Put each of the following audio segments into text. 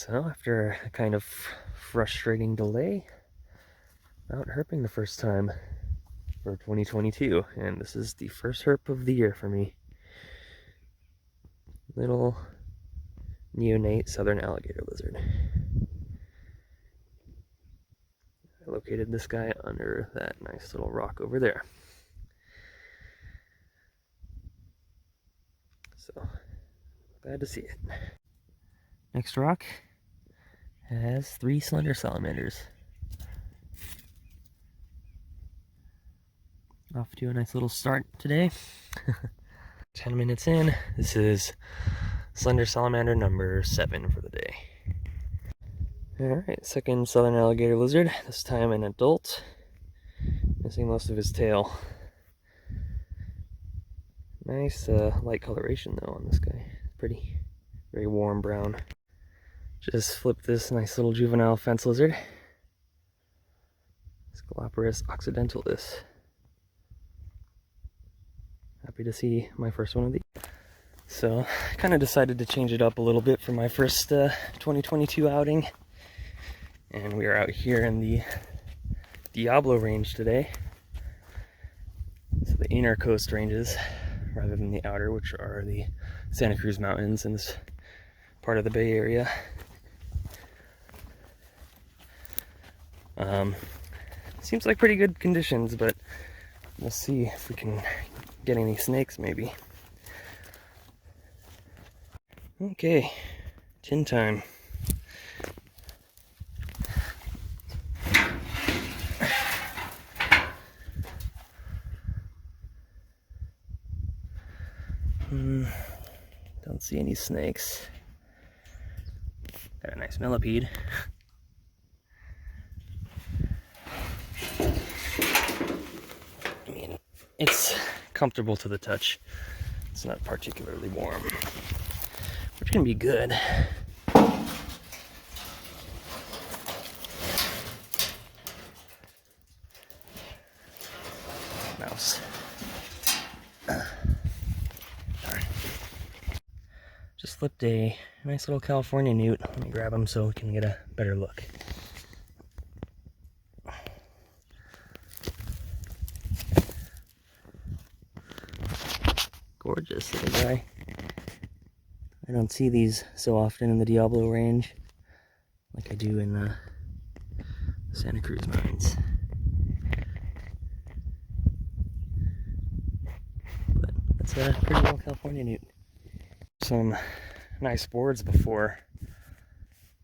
So after a kind of frustrating delay, out herping the first time for 2022, and this is the first herp of the year for me. Little neonate southern alligator lizard. I located this guy under that nice little rock over there. So, glad to see it. Next rock has 3 slender salamanders. Off to a nice little start today. 10 minutes in, this is slender salamander number 7 for the day. Alright, second southern alligator lizard, this time an adult. Missing most of his tail. Nice light coloration though on this guy. Pretty, very warm brown. Just flipped this nice little juvenile fence lizard. Lugubris occidentalis. Happy to see my first one of these. So I kind of decided to change it up a little bit for my first 2022 outing. And we are out here in the Diablo range today. So the inner coast ranges rather than the outer, which are the Santa Cruz Mountains in this part of the Bay Area. Seems like pretty good conditions, but we'll see if we can get any snakes maybe. Okay, tin time. Don't see any snakes. Got a nice millipede. I mean, it's comfortable to the touch. It's not particularly warm, which can be good. Mouse. Just flipped a nice little California newt. Let me grab him so we can get a better look. Gorgeous little guy. I don't see these so often in the Diablo range like I do in the Santa Cruz Mountains. But that's a pretty little California newt. Some nice boards before,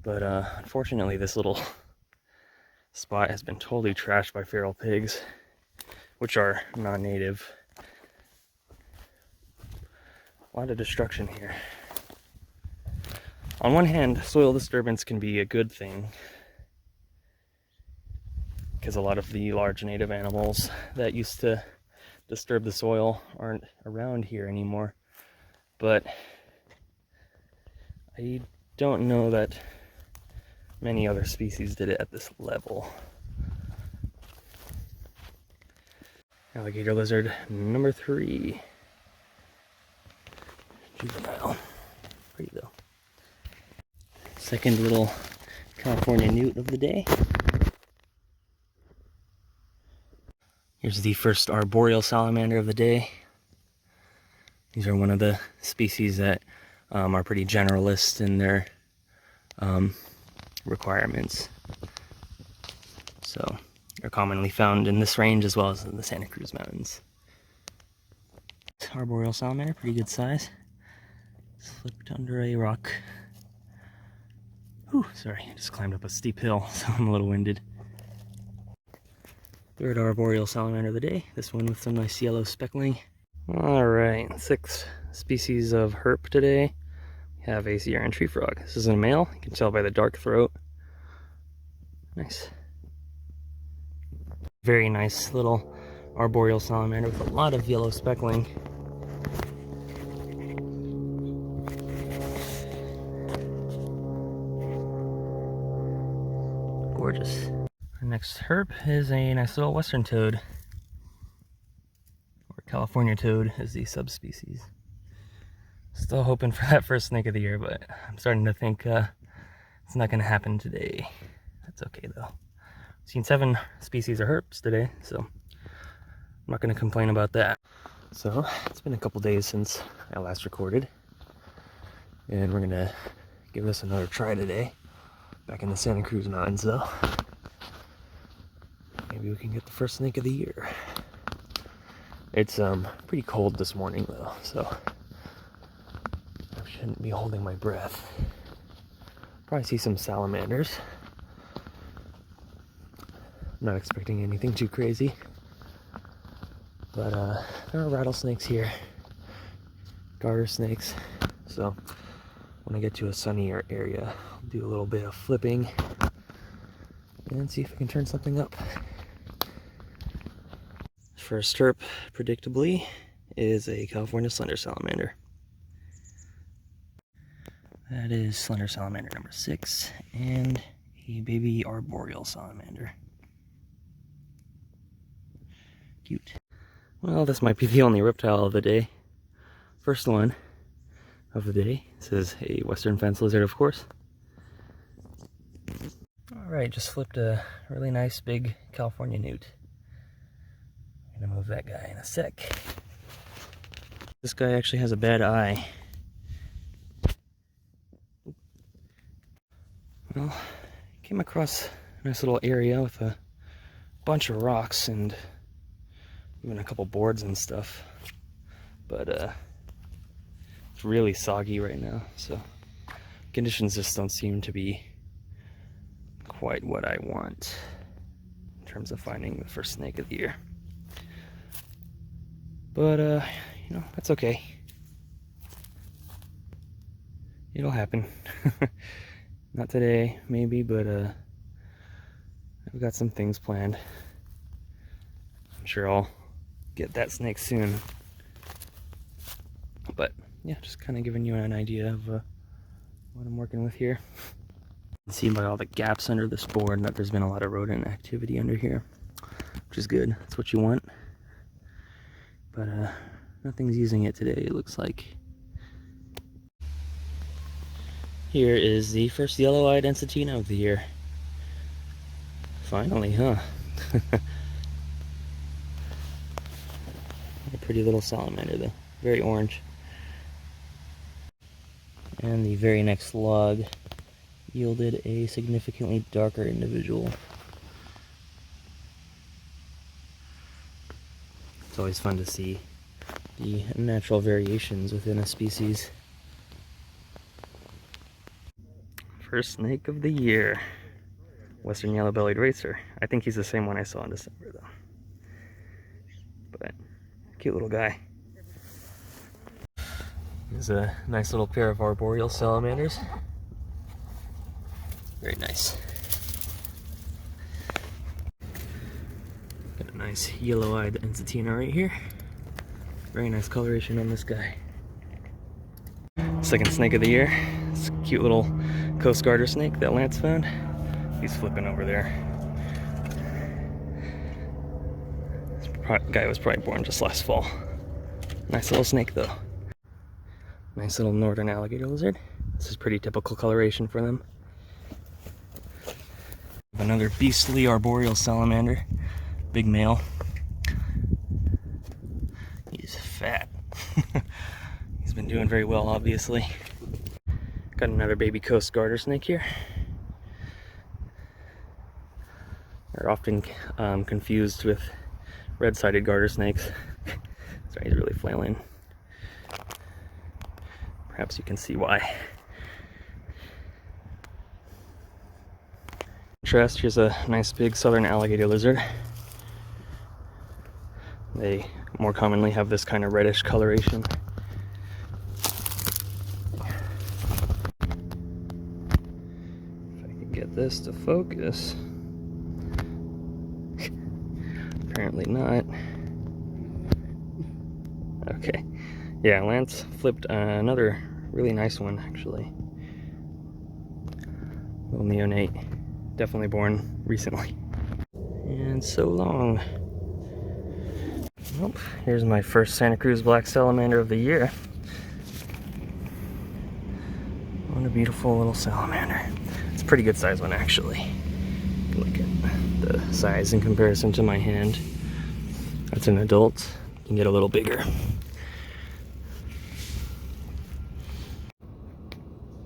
but unfortunately this little spot has been totally trashed by feral pigs, which are non-native. A lot of destruction here. On one hand, soil disturbance can be a good thing, because a lot of the large native animals that used to disturb the soil aren't around here anymore. But I don't know that many other species did it at this level. Alligator lizard number 3. Juvenile. Pretty though. Second little California newt of the day. Here's the first arboreal salamander of the day. These are one of the species that are pretty generalist in their requirements. So they're commonly found in this range as well as in the Santa Cruz Mountains. Arboreal salamander, pretty good size. Slipped under a rock. Whew, sorry, I just climbed up a steep hill, so I'm a little winded. Third arboreal salamander of the day. This one with some nice yellow speckling. Alright, 6 species of herp today. We have a Sierra tree frog. This is a male, you can tell by the dark throat. Nice. Very nice little arboreal salamander with a lot of yellow speckling. Gorgeous. Our next herp is a nice little western toad. Or California toad is the subspecies. Still hoping for that first snake of the year, but I'm starting to think It's not gonna happen today. That's okay though. Seen 7 species of herps today, so I'm not gonna complain about that. So it's been a couple days since I last recorded, and we're gonna give this another try today. Back in the Santa Cruz Mountains though. Maybe we can get the first snake of the year. It's pretty cold this morning though, so I shouldn't be holding my breath. Probably see some salamanders. I'm not expecting anything too crazy. But there are rattlesnakes here. Garter snakes. So when I get to a sunnier area, I'll do a little bit of flipping and see if I can turn something up. First herp, predictably, is a California slender salamander. That is slender salamander number 6 and a baby arboreal salamander. Cute. Well, this might be the only reptile of the day. First one of the day. This is a western fence lizard, of course. Alright, just flipped a really nice big California newt. I'm gonna move that guy in a sec. This guy actually has a bad eye. Well, came across a nice little area with a bunch of rocks and even a couple boards and stuff. But it's really soggy right now, so conditions just don't seem to be quite what I want in terms of finding the first snake of the year. But you know, that's okay. It'll happen. Not today, maybe, but I've got some things planned. I'm sure I'll get that snake soon. But yeah, just kind of giving you an idea of what I'm working with here. You can see by all the gaps under this board that there's been a lot of rodent activity under here, which is good. That's what you want. But nothing's using it today, it looks like. Here is the first yellow-eyed ensatina of the year. Finally, huh? A pretty little salamander though, very orange. And the very next log yielded a significantly darker individual. It's always fun to see the natural variations within a species. First snake of the year. Western yellow-bellied racer. I think he's the same one I saw in December though. But cute little guy. There's a nice little pair of arboreal salamanders. Very nice. Got a nice yellow-eyed ensatina right here. Very nice coloration on this guy. Second snake of the year. It's a cute little coast garter snake that Lance found. He's flipping over there. This guy was probably born just last fall. Nice little snake though. Nice little northern alligator lizard. This is pretty typical coloration for them. Another beastly arboreal salamander. Big male. He's fat. He's been doing very well, obviously. Got another baby coast garter snake here. They're often confused with red-sided garter snakes. Sorry, he's really flailing. Perhaps you can see why. Contrast, here's a nice big southern alligator lizard. They more commonly have this kind of reddish coloration. If I could get this to focus. Apparently not. Okay. Yeah, Lance flipped another really nice one, actually. Little neonate. Definitely born recently. And so long. Nope. Here's my first Santa Cruz black salamander of the year. What a beautiful little salamander. It's pretty good size one actually. Look at the size in comparison to my hand. That's an adult. You can get a little bigger.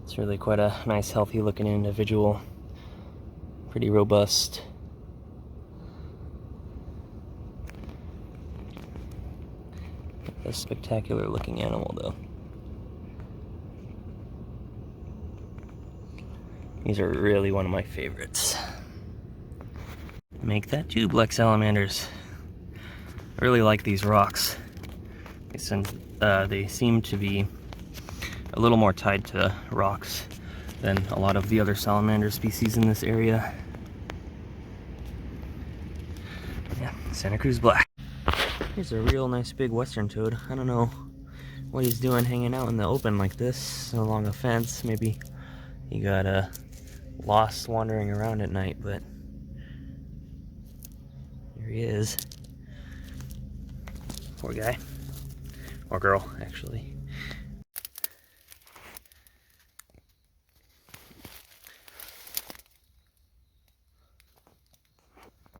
It's really quite a nice, healthy looking individual. Pretty robust. A spectacular looking animal though. These are really one of my favorites. Make that tube like salamanders. I really like these rocks. They seem to be a little more tied to rocks than a lot of the other salamander species in this area. Yeah, Santa Cruz black. Here's a real nice big western toad. I don't know what he's doing hanging out in the open like this along a fence. Maybe he got lost wandering around at night, but here he is. Poor guy. Or girl, actually.